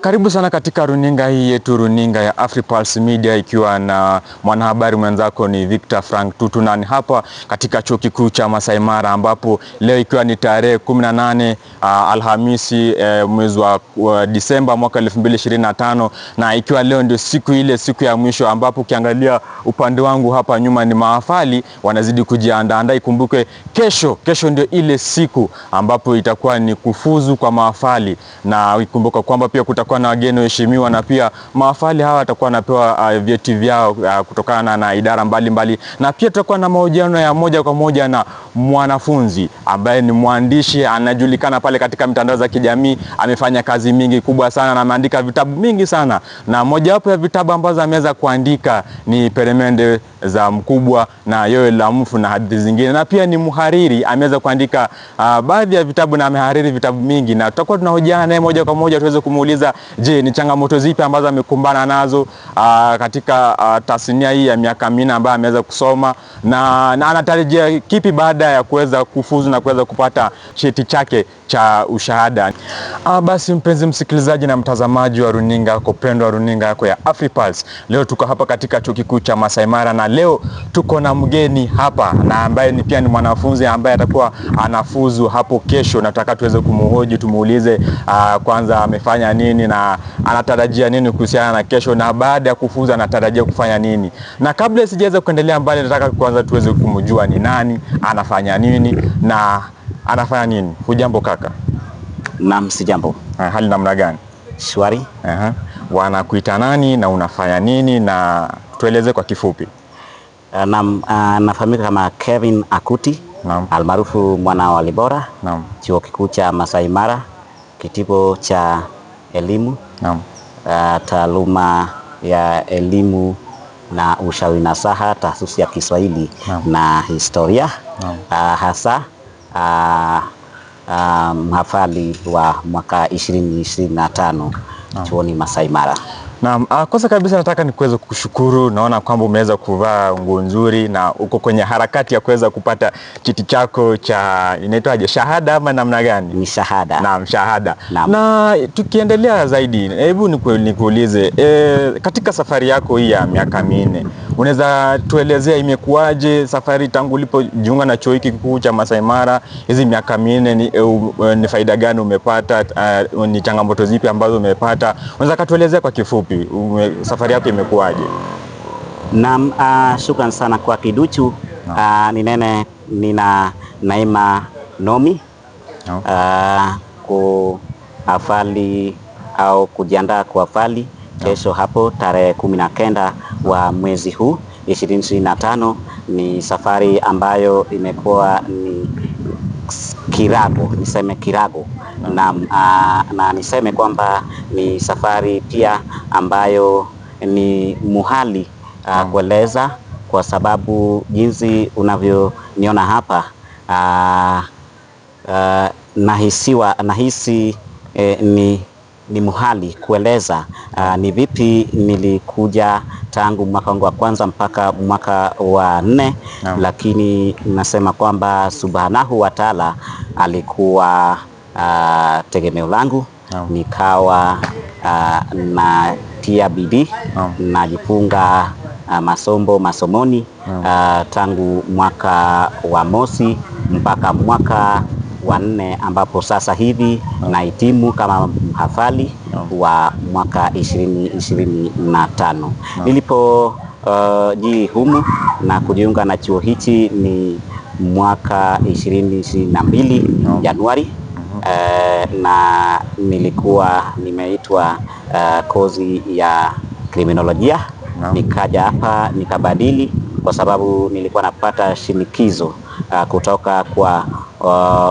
Karibu sana katika runinga hii yetu, runinga ya AfriPulse Media, ikiwa na mwanahabari mwenzako ni Victor Frank Tutu, na ni hapa katika chuo kikuu cha Masai Mara, ambapo leo ikiwa ni tarehe 18 Alhamisi mwezi wa Disemba mwaka 2025, na ikiwa leo ndio siku ya mwisho, ambapo ukiangalia upande wangu hapa nyuma ni mahafali wanazidi kujiandaa. Ikumbuke kesho ndio ile siku ambapo itakuwa ni kufuzu kwa mahafali, na ikumbuka kwamba pia kutakuwa na wageni waheshimiwa, na pia mahafali hawa watakuwa wanapewa vyeti vyao kutokana na idara mbalimbali, na pia tutakuwa na mahojiano ya moja kwa moja na mwanafunzi ambaye ni mwandishi anajulikana pale katika mitandao za kijamii. Amefanya kazi mingi kubwa sana na ameandika vitabu mingi sana, na mojawapo ya vitabu ambazo ameweza kuandika ni Peremende za Mkubwa na Yowe la Mfu na hadithi zingine, na pia ni mhariri, ameweza kuandika baadhi ya vitabu na amehariri vitabu mingi, na tutakuwa tunahojiana naye moja kwa moja tuweze kumuuliza, je, ni changamoto zipi ambazo amekumbana nazo katika tasnia hii ya miaka 4 ambayo ameweza kusoma, na anatarajia kipi baada ya kuweza kufuzu na kuweza kupata cheti chake cha ushahada. Basi mpenzi msikilizaji na mtazamaji wa runinga yako pendwa, runinga yako ya AfriPulse, leo tuko hapa katika chuo kikuu cha Masai Mara, na leo tuko na mgeni hapa na ambaye ni pia ni mwanafunzi ambaye atakuwa anafuzu hapo kesho. Nataka tuweze kumhoji, tumuulize kwanza amefanya nini na anatarajia nini kuhusiana na kesho, na baada ya kufuzu anatarajia kufanya nini. Na kabla sijaweza kuendelea mbali, nataka kwanza tuweze kumjua ni nani, anafanya nini na anafanya nini. Hujambo kaka? Naam, sijambo. Hali namna gani? Shwari. Wanakuita nani na unafanya nini, na tueleze kwa kifupi. Naam, nafahamika kama Kevin Akuti. Naam. Almaarufu mwana wa Libora. Naam. Chuo kikuu cha Masai Mara, kitivo cha elimu. Naam. Taaluma ya elimu na ushauri nasaha, taasisi ya Kiswahili. Naam. Na historia. Naam. Hasa mhafali wa mwaka 2025 chuoni Masai Mara. Naam, kwanza kabisa nataka nikuweze kukushukuru. Naona kwamba umeweza kuvaa nguo nzuri na uko kwenye harakati ya kuweza kupata cheti chako cha, inaitwaje, shahada ama namna gani? Ni shahada. Naam, shahada. Naam. Na tukiendelea zaidi, hebu nikuulize, katika safari yako hii ya miaka 4, unaweza tuelezea imekuwaje safari tangu ulipojiunga na chuo hiki kikuu cha Masai Mara? Hizi miaka 4 ni faida gani umepata? Ni changamoto zipi ambazo umepata? Unaweza katuelezea kwa kifupi safari yako imekuwaje? Naam, shukran sana kwa kiduchu. Nina Naima Nomi. Kuafali au kujiandaa kuafali kesho hapo tarehe 19 wa mwezi huu 2025. Ni safari ambayo imekuwa ni kirago, niseme kirago. Na niseme kwamba ni safari pia ambayo ni muhali kueleza, kwa sababu jinsi unavyoniona hapa, nahisi ni muhali kueleza ni vipi nilikuja tangu mwaka wangu wa kwanza mpaka mwaka wa 4. Lakini nasema kwamba Subhanahu wa Ta'ala alikuwa tegemeo langu. Nikawa natia bidii, najifunga masomoni tangu mwaka wa mosi mpaka mwaka wa 4 ambapo sasa hivi nahitimu kama mhafali wa mwaka 2025. Nilipo jihumu na kujiunga na chuo hichi ni mwaka 2022 Januari. Na nilikuwa nimeitwa kozi ya kriminolojia. Nikaja hapa nikabadili kwa sababu nilikuwa napata shinikizo kutoka kwa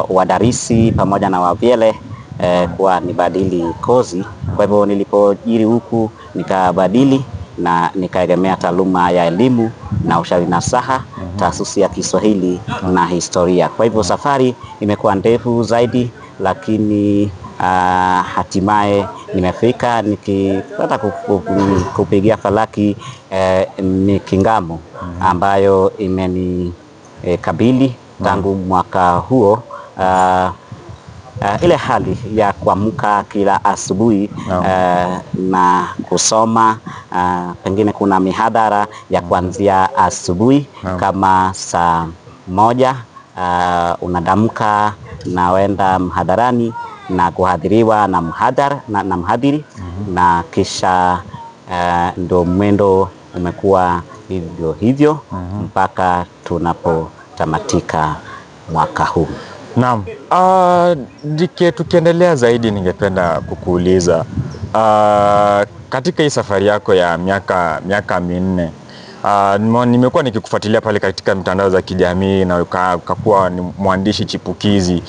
wadarisi pamoja na wavyele kwa nibadili kozi. Kwa hivyo nilipojiri huku nikabadili na nikaegemea taaluma ya elimu na ushauri nasaha, taasisi ya Kiswahili na historia. Kwa hivyo safari imekuwa ndefu zaidi, lakini hatimaye nimefika nikipata kupigia falaki ni kingamo ambayo imenikabili tangu mwaka huo. Ile hali ya kuamka kila asubuhi na kusoma, pengine kuna mihadhara ya kuanzia asubuhi kama saa 1, unadamka na wenda mhadharani na kuhadhiriwa na mhadhiri na kisha ndo mwendo umekuwa hivyo mpaka tunapotamatika mwaka huu. Naam. Tukiendelea zaidi, ningependa kukuuliza katika hii safari yako ya miaka minne, nimekuwa nikikufuatilia pale katika mitandao za kijamii na ukakuwa ni mwandishi chipukizi.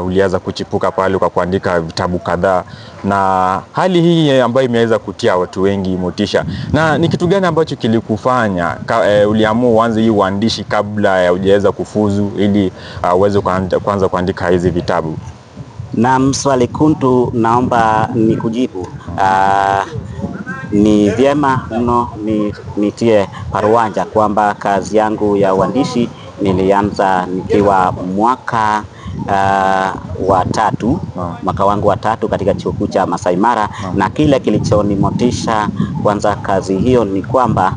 Ulianza kuchipuka pale kwa kuandika vitabu kadhaa, na hali hii ambayo imeweza kutia watu wengi motisha. Na ni kitu gani ambacho kilikufanya uliamua uanze hii uandishi kabla ya hujaweza kufuzu ili uweze kuanza kuandika hizi vitabu? Na swali kuntu naomba nikujibu. Ni vyema mno nitie paruanja kwamba kazi yangu ya uandishi nilianza nikiwa mwaka wa 3, mwaka wangu wa 3 katika chuo kikuu cha Masai Mara. Na kile kilichonimotisha kwanza kazi hiyo ni kwamba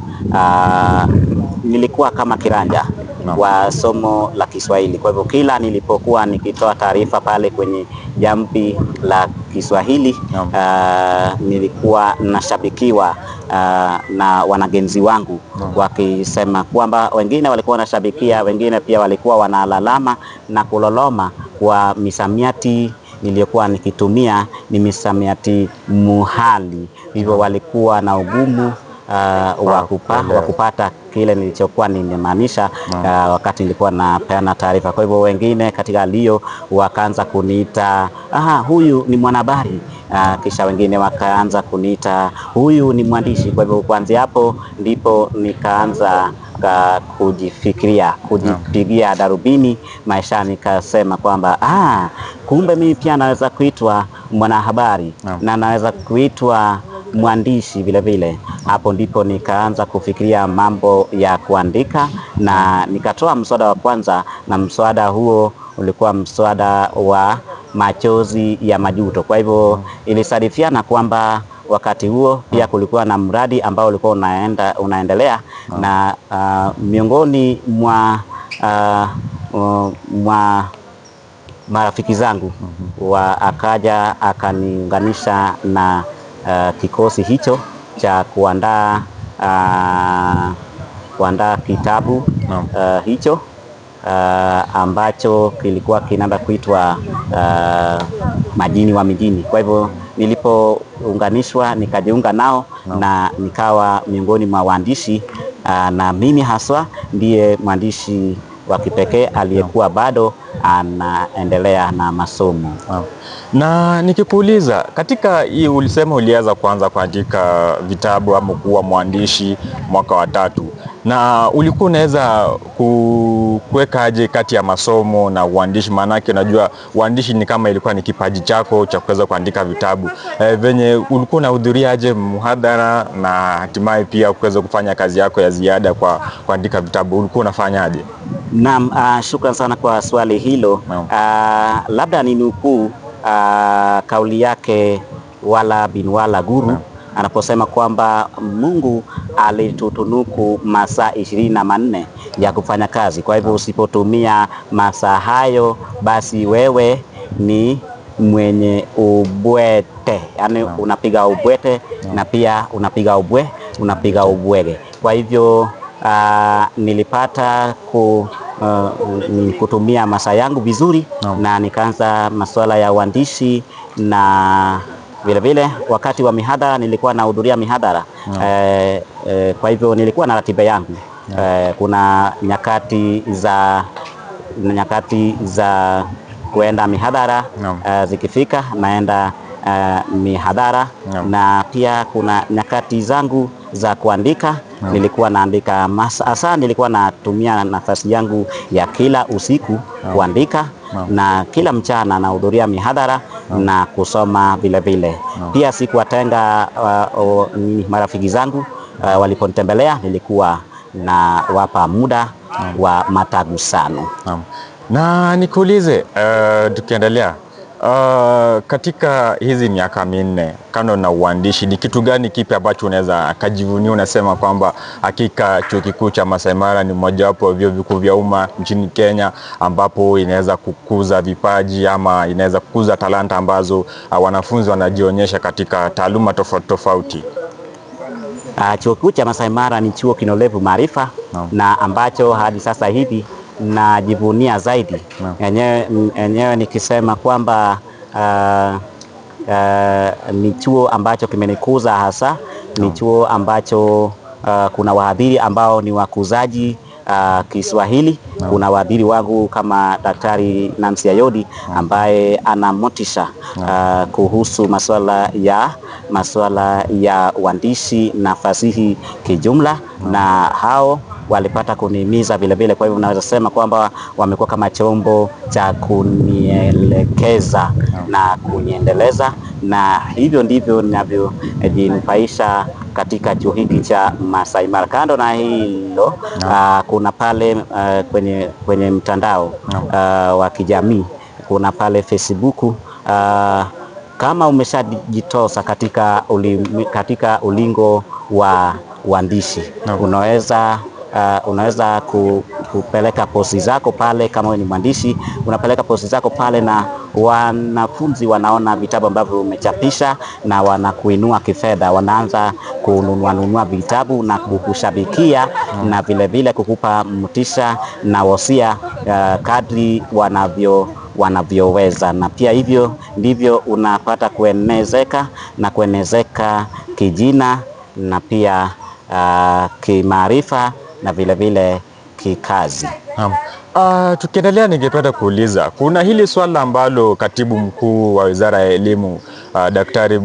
nilikuwa kama kiranja wa somo la Kiswahili. Kwa hivyo kila nilipokuwa nikitoa taarifa pale kwenye jamvi la Kiswahili, nilikuwa nashabikiwa na wanagenzi wangu wakisema kwamba wengine walikuwa wanashabikia, wengine pia walikuwa wanalalama na kuloloma kwa misamiati niliyokuwa nikitumia ni misamiati muhali. Hivyo walikuwa na ugumu wa kupata kile nilichokuwa nimemaanisha wakati nilikuwa napeana taarifa. Kwa hivyo wengine katika lio wakaanza kuniita huyu ni mwanahabari, kisha wengine wakaanza kuniita huyu ni mwandishi. Kwa hivyo kuanzia hapo ndipo nikaanza kujifikiria, kujipigia darubini maisha, nikasema kwamba kumbe mimi pia naweza kuitwa mwanahabari na naweza kuitwa mwandishi vile vile. Hapo ndipo nikaanza kufikiria mambo ya kuandika na nikatoa mswada wa kwanza, na mswada huo ulikuwa mswada wa machozi ya majuto. Kwa hivyo ilisadifiana kwamba wakati huo pia kulikuwa na mradi ambao ulikuwa unaendelea na miongoni mwa marafiki zangu akaja akaniunganisha na kikosi hicho cha kuandaa kitabu hicho ambacho kilikuwa kinaenda kuitwa Majini wa Mijini. Kwa hivyo nilipounganishwa nikajiunga nao na nikawa miongoni mwa waandishi, na mimi haswa ndiye mwandishi wa kipekee aliyekuwa bado anaendelea na masomo. Na nikikuuliza, katika hii ulisema ulianza kwanza kuandika vitabu ama kuwa mwandishi mwaka wa 3, na ulikuwa unaweza kuweka aje kati ya masomo na uandishi? Maanake unajua uandishi ni kama ilikuwa ni kipaji chako cha kuweza kuandika vitabu. Venye ulikuwa unahudhuria aje mhadhara na hatimaye pia kuweza kufanya kazi yako ya ziada kwa kuandika vitabu, ulikuwa unafanya aje? Naam, shukran sana kwa swali hilo. Labda ni nukuu kauli yake Wala bin Wala Guru anaposema kwamba Mungu alitutunuku masaa 24 ya kufanya kazi. Kwa hivyo usipotumia masaa hayo, basi wewe ni mwenye ubwete, yani unapiga ubwete na pia unapiga ubwege. Kwa hivyo nilipata kutumia masaa yangu vizuri na nikaanza masuala ya uandishi, na vile vile wakati wa mihadhara nilikuwa nahudhuria mihadhara. Kwa hivyo nilikuwa na ratiba yangu. Kuna nyakati za kuenda mihadhara, zikifika naenda mihadhara, na pia kuna nyakati zangu za kuandika. Nilikuwa naandika hasa, nilikuwa natumia nafasi yangu ya kila usiku kuandika, na kila mchana nahudhuria mihadhara na kusoma vile vile. Pia sikuwatenga marafiki zangu waliponitembelea, nilikuwa na wapa muda wa matagusano. Na nikuulize, tukiendelea katika hizi miaka minne, kando na uandishi, ni kitu gani kipi ambacho unaweza kajivunia unasema kwamba hakika Chuo Kikuu cha Masai Mara ni mojawapo vyuo vikuu vya umma nchini Kenya ambapo inaweza kukuza vipaji ama inaweza kukuza talanta ambazo wanafunzi wanajionyesha katika taaluma tofauti tofauti? Chuo Kikuu cha Masai Mara ni chuo kinolevu maarifa na ambacho hadi sasa hivi najivunia zaidi. Enyewe nikisema kwamba ni chuo ambacho kimenikuza hasa. Ni chuo ambacho kuna wahadhiri ambao ni wakuzaji Kiswahili. Kuna wahadhiri wangu kama Daktari Nancy Ayodi ambaye ana motisha kuhusu masuala ya uandishi na fasihi kijumla, na hao walipata kunihimiza vile vile. Kwa hivyo naweza sema kwamba wamekuwa kama chombo cha kunielekeza na kuniendeleza, na hivyo ndivyo ninavyojinufaisha katika chuo hiki cha Masai Mara. Kando na hilo, kuna pale kwenye mtandao wa kijamii, kuna pale Facebook, kama umeshajitosa katika ulingo wa uandishi, unaweza kupeleka posti zako pale. Kama wewe ni mwandishi, unapeleka posti zako pale na wanafunzi wanaona vitabu ambavyo umechapisha na wanakuinua kifedha. Wanaanza kununua vitabu na kukushabikia na vile vile kukupa motisha na wosia kadri wanavyoweza, na pia hivyo ndivyo unapata kuenezeka kijina na pia kimaarifa na vile vile kikazi. Tukiendelea, ningependa kuuliza, kuna hili swala ambalo Katibu Mkuu wa Wizara ya Elimu Daktari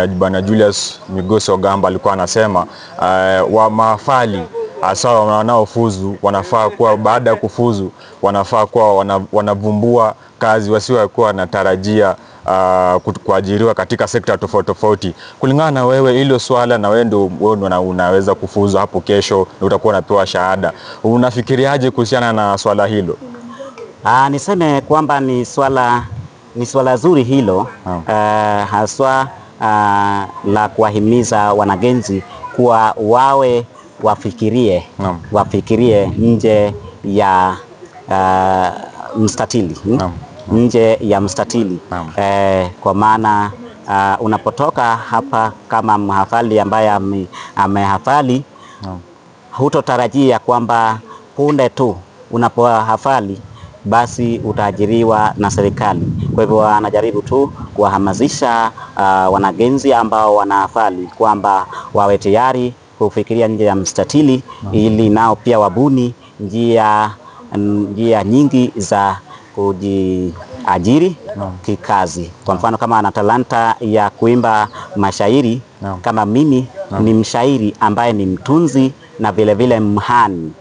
Bwana Julius Migos Ogamba alikuwa anasema wa mahafali hasa wanaofuzu wanafaa kuwa, baada ya kufuzu wanafaa kuwa wanavumbua kazi wasiwe kuwa wanatarajia kuajiriwa katika sekta tofauti tofauti. Kulingana na wewe, hilo swala, na wewe ndio unaweza kufuzu hapo kesho na utakuwa unapewa shahada, unafikiriaje kuhusiana na swala hilo? Niseme kwamba ni swala zuri hilo, haswa la kuwahimiza wanagenzi kuwa wafikirie nje ya mstatili. Nje ya mstatili. Kwa maana unapotoka hapa kama mhafali ambaye amehafali, hutotarajia kwamba punde tu unapohafali basi utaajiriwa na serikali. Kwa hivyo anajaribu tu kuwahamasisha wanagenzi ambao wanahafali kwamba wawe tayari kufikiria nje ya mstatili, ili nao pia wabuni njia nyingi za kujiajiri kikazi. Kwa mfano, kama ana talanta ya kuimba mashairi, kama mimi ni mshairi ambaye ni mtunzi na vile vile mhani.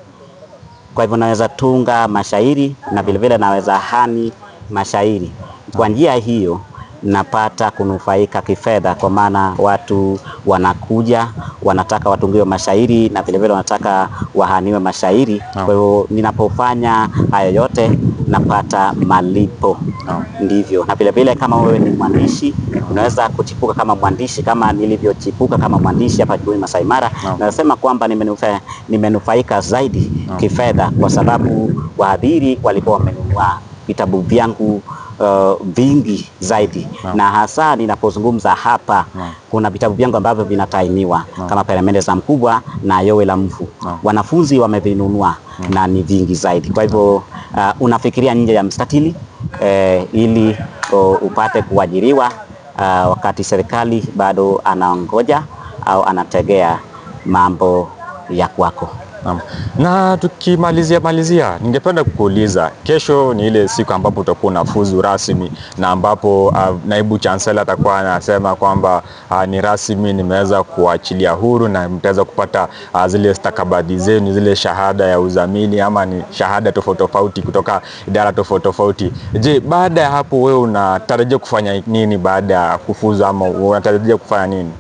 Kwa hivyo naweza tunga mashairi na vile vile naweza hani mashairi. Kwa njia hiyo napata kunufaika kifedha, kwa maana watu wanakuja wanataka watungiwe mashairi na vile vile wanataka wahaniwe mashairi. Kwa hivyo ninapofanya hayo yote napata malipo. Ndivyo. Na vile vile kama wewe ni mwandishi, unaweza kuchipuka kama mwandishi kama nilivyochipuka kama mwandishi hapa chuoni Masai Mara. Nasema kwamba nimenufaika zaidi kifedha kwa sababu wahadhiri walikuwa wamenunua vitabu vyangu vingi zaidi. Na hasa ninapozungumza hapa kuna vitabu vyangu ambavyo vinatainiwa kama Peremende za Mkubwa na Yowe la Mfu. Wanafunzi wamevinunua na ni vingi zaidi. Kwa hivyo unafikiria nje ya mstatili ili upate kuajiriwa wakati serikali bado anaongoja au anategea mambo ya kwako. Na tukimalizia, ningependa kukuuliza, kesho ni ile siku ambapo utakuwa unafuzu rasmi na ambapo naibu chancellor atakuwa anasema kwamba ni rasmi nimeweza kuachilia huru na mtaweza kupata zile stakabadhi zenu, zile shahada ya uzamili ama ni shahada tofauti kutoka idara tofauti. Je, baada ya hapo wewe unatarajia kufanya nini baada ya kufuzu ama unatarajia kufanya nini?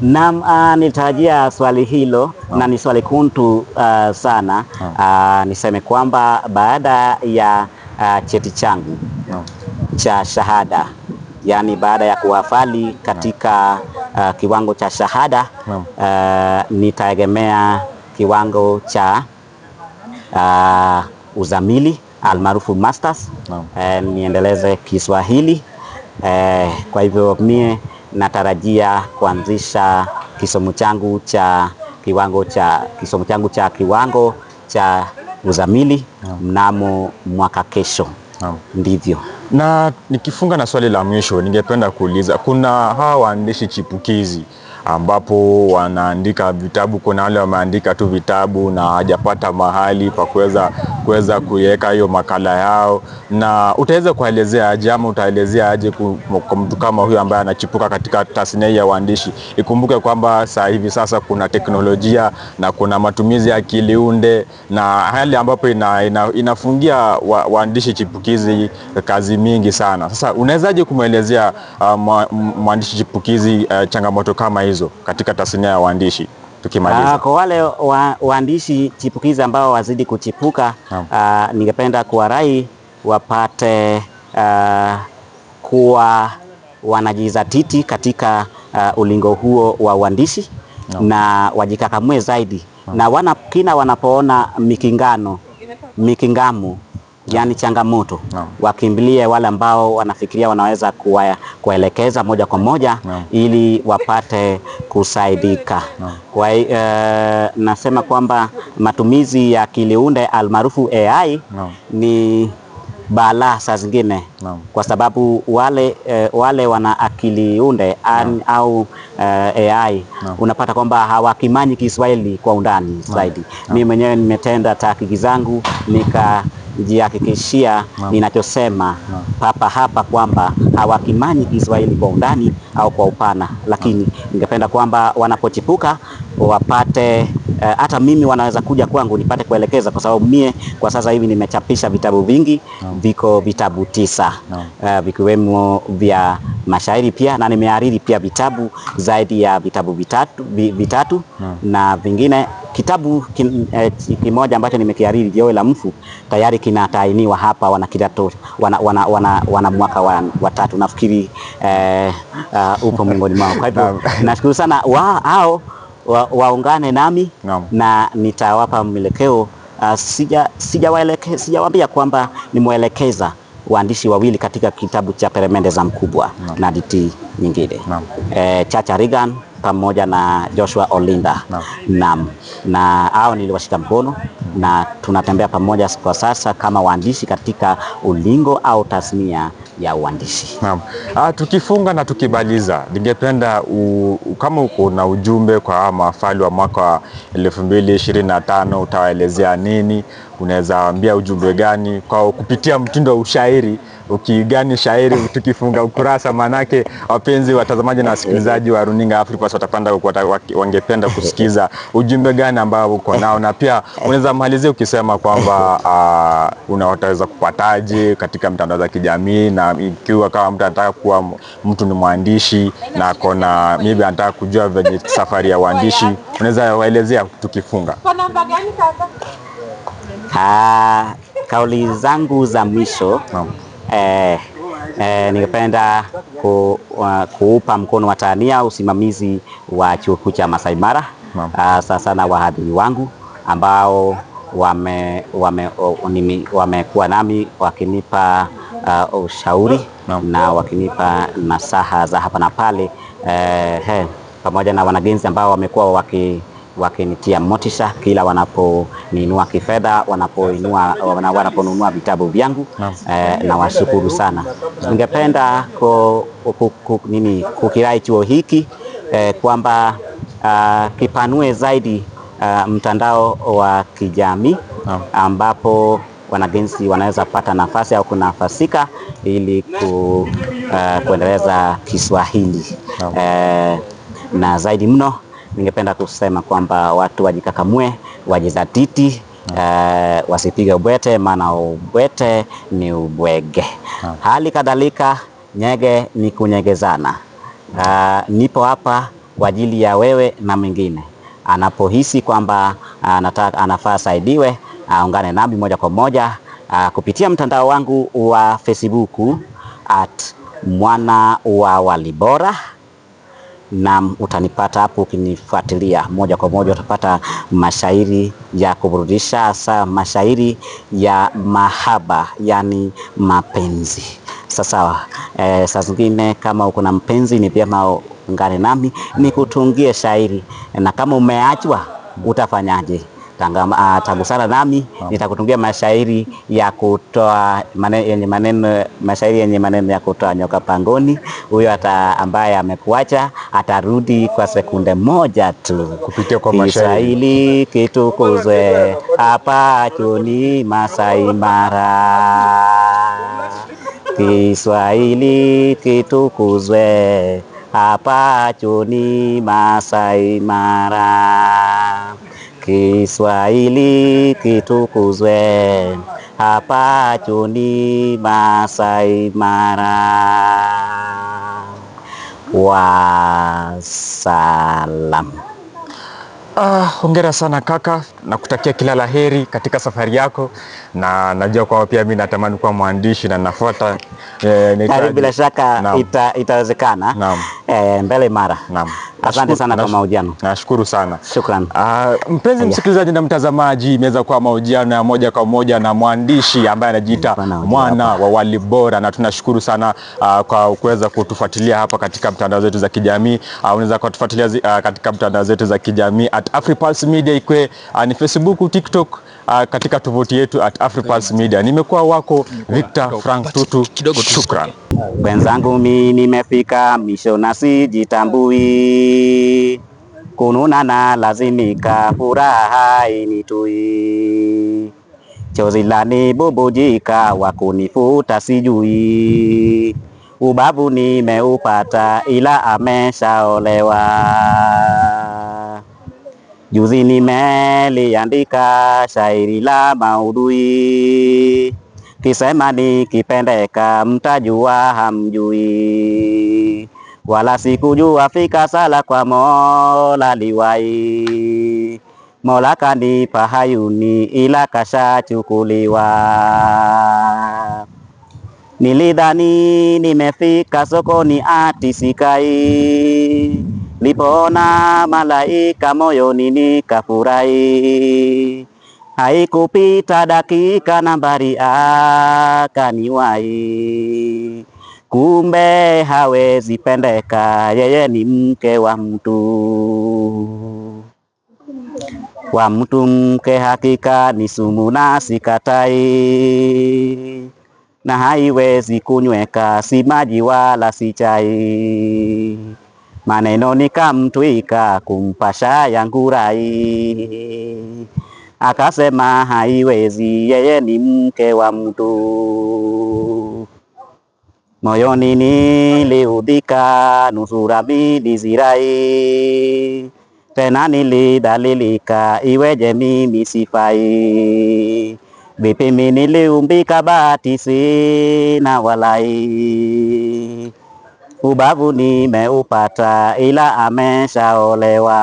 Naam, nitarajia swali hilo na ni swali kuntu sana. Niseme kwamba baada ya cheti changu cha shahada, yani baada ya kuhafali katika kiwango cha shahada, nitaegemea kiwango cha uzamili almaarufu masters, niendeleze Kiswahili. Kwa hivyo mie natarajia kuanzisha kisomo changu cha kiwango cha uzamili mnamo mwaka kesho. Ndivyo. Na nikifunga na swali la mwisho, ningependa kuuliza, kuna hawa waandishi chipukizi ambapo wanaandika vitabu, kuna wale wameandika tu vitabu na hajapata mahali pa kuweza kuweka hiyo makala yao, na utaweza kuelezea aje ama utaelezea aje kwa mtu kama huyo ambaye anachipuka katika tasnia ya uandishi? Ikumbuke kwamba hivi sasa kuna teknolojia na kuna matumizi ya akili unde na hali ambapo inafungia waandishi chipukizi kazi mingi sana. Sasa unawezaje kumwelezea mwandishi chipukizi changamoto kama hizo katika tasnia ya uandishi tukimaliza? Kwa wale waandishi chipukizi ambao wazidi kuchipuka, ningependa kuwarai wapate kuwa wanajizatiti katika ulingo huo wa uandishi na wajikakamue zaidi na wanapoona mikingamu yani changamoto, wakimbilie wale ambao wanafikiria wanaweza kuelekeza moja kwa moja ili wapate kusaidika. Nasema kwamba matumizi ya akili unde almaarufu AI ni balaa saa zingine, kwa sababu wale wana akili unde au AI unapata kwamba hawakimanyi Kiswahili kwa undani zaidi. Mimi mwenyewe nimetenda tahakiki zangu nikajihakikishia ninachosema papa hapa kwamba hawakimanyi Kiswahili kwa undani au kwa upana, lakini ningependa kwamba wanapochipuka wapate hata mimi wanaweza kuja kwangu nipate kuelekeza, kwa sababu mie kwa sasa hivi nimechapisha vitabu vingi, viko vitabu 9 vikiwemo vya mashairi pia, na nimehariri pia vitabu zaidi ya vitabu vitatu na vingine kitabu kimoja ambacho nimekihariri Yowe la Mfu tayari kinatainiwa hapa wana mwaka wa 3 nafikiri upo miongoni mwao. Kwa hivyo nashukuru sana waungane nami na nitawapa mwelekeo. Sijawaambia kwamba nimwelekeza waandishi wawili katika kitabu cha Peremende za Mkubwa na hadithi nyingine, Chacha Reagan pamoja na Joshua Olinda. Na hao niliwashika mkono na tunatembea pamoja kwa sasa kama waandishi katika ulingo au tasnia ya uandishi. Tukifunga na tukimaliza, ningependa kama uko na ujumbe kwa mahafali wa mwaka 2025 utawaelezea nini? Unaweza ambia ujumbe gani kwa kupitia mtindo wa ushairi? Ukigani shairi tukifunga ukurasa, manake wapenzi watazamaji na wasikilizaji wa Runinga Africa wangependa kusikiza ujumbe gani ambao uko nao, na pia unaweza malizia ukisema kwamba unaweza kupataje katika mitandao za kijamii, na ikiwa kama mtu anataka kuwa mtu ni mwandishi na kona maybe anataka kujua venye safari ya uandishi, unaweza waelezea tukifunga? kauli zangu za mwisho Naam. Ningependa kuupa mkono wa tahania usimamizi wa chuo kikuu cha Masai Mara, sana wahadhiri wangu ambao wamekuwa nami wakinipa ushauri na wakinipa nasaha za hapa na pale, pamoja na wanagenzi ambao wamekuwa wakinitia motisha kila wanaponiinua kifedha, wanaponunua vitabu vyangu, na washukuru sana. Ningependa kukirai chuo hiki kwamba kipanue zaidi mtandao wa kijamii ambapo wanagenzi wanaweza pata nafasi au kunafasika ili kuendeleza Kiswahili. Na zaidi mno ningependa kusema kwamba watu wajikakamue, wajizatiti, wasipige ubwete, maana ubwete ni ubwege. Hali kadhalika nyege ni kunyegezana. Nipo hapa kwa ajili ya wewe na mwingine. Anapohisi kwamba anafaa saidiwe, ungane nami moja kwa moja kupitia mtandao wangu wa Facebook @mwana-wa-walibora, na utanipata hapo. Ukinifuatilia moja kwa moja utapata mashairi ya kuburudisha, hasa mashairi ya mahaba, yani mapenzi. Sasa saa zingine kama uko na mpenzi ni vyema ungane nami nikutungie shairi, na kama umeachwa utafanyaje? Tagusana nami, nitakutungia mashairi ya kutoa mashairi yenye maneno ya kutoa nyoka pangoni. Huyo ambaye amekuacha atarudi kwa sekunde moja tu. Kupitia kwa mashairi. Kiswahili kitukuzwe hapa chuoni Masai Mara. Kiswahili kitukuzwe hapa chuoni Masai Mara. Kiswahili kitukuzwe hapa chuoni Masai Mara. Wassalam. Hongera sana kaka, na kutakia kila la heri katika safari yako, na najua kwamba pia mimi natamani kuwa mwandishi na nafuata bila shaka itawezekana. Mbele Mara. Asante sana kwa mahojiano. Nashukuru sana. Shukrani. Mpenzi msikilizaji na mtazamaji, imeweza kuwa mahojiano ya moja kwa moja na mwandishi ambaye anajiita Mwana wa Walibora, na tunashukuru sana kwa kuweza kutufuatilia hapa katika mtandao zetu za kijamii. Unaweza kutufuatilia katika mtandao zetu za kijamii @AfriPulse Media, ikwe ni Facebook, TikTok, katika tovuti yetu @AfriPulse Media. Nimekuwa wako Victor Frank Tutu. Shukran. Wenzangu, mimi nimefika misho na sijitambui, kununa na lazimika, furaha initui, chozi lanibubujika, wakunifuta sijui, ubavu nimeupata ila ameshaolewa. Juzi nimeliandika shairi la maudhui, kisema nikipendeka mtajua hamjui, wala sikujua fika sala kwa Mola liwai, Mola kanipa hayuni ila kashachukuliwa. Nilidhani nimefika sokoni ati sikai, lipoona malaika moyoni nikafurahi, haikupita dakika nambari akaniwai, kumbe hawezi pendeka, yeye ni mke wa mtu mke hakika ni sumu na sikatai, na haiwezi kunyweka, si maji wala si chai, maneno nikamtwika kumpasha yangu rai, akasema haiwezi, yeye ni mke wa mtu. Moyoni niliudhika, nusura nilizirai, tena nilidhalilika, iweje mimi sifai, vipi mimi niliumbika bahati sina walai, ubavu nimeupata ila ameshaolewa.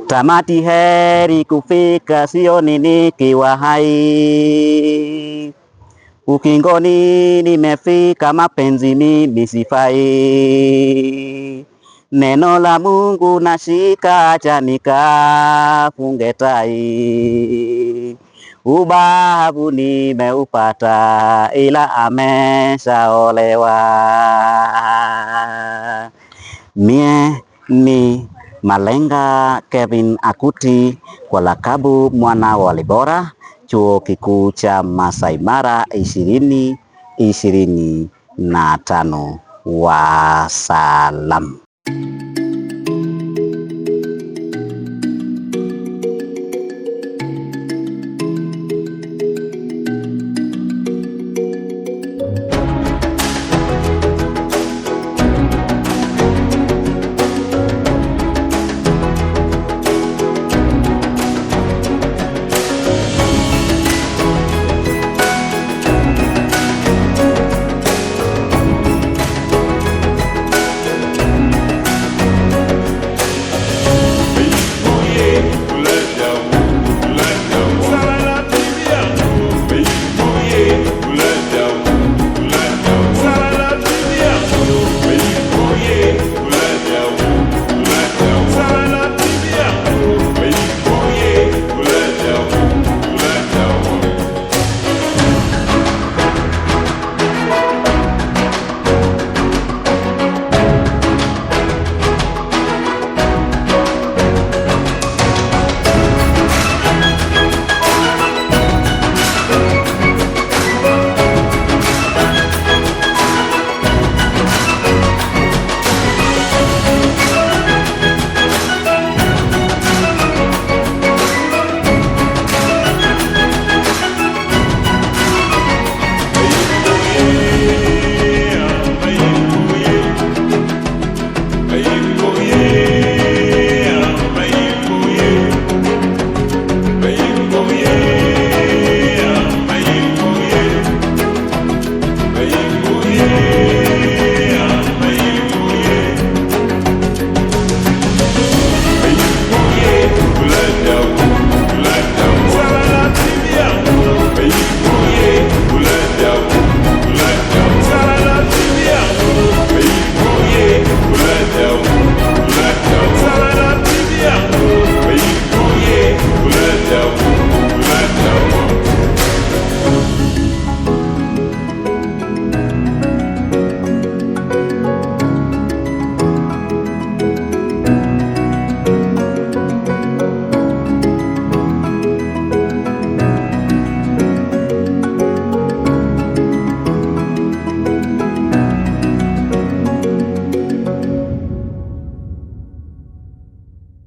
Tamati heri kufika sioni nikiwa hai. Ukingoni nimefika mapenzi mimi sifai. Neno la Mungu nashika acha nikafunge tai. Ubavu nimeupata ila ameshaolewa. Mie ni Malenga Kevin Akuti kwa lakabu mwana wa Libora, Chuo Kikuu cha Masai Mara 2025. Wassalam.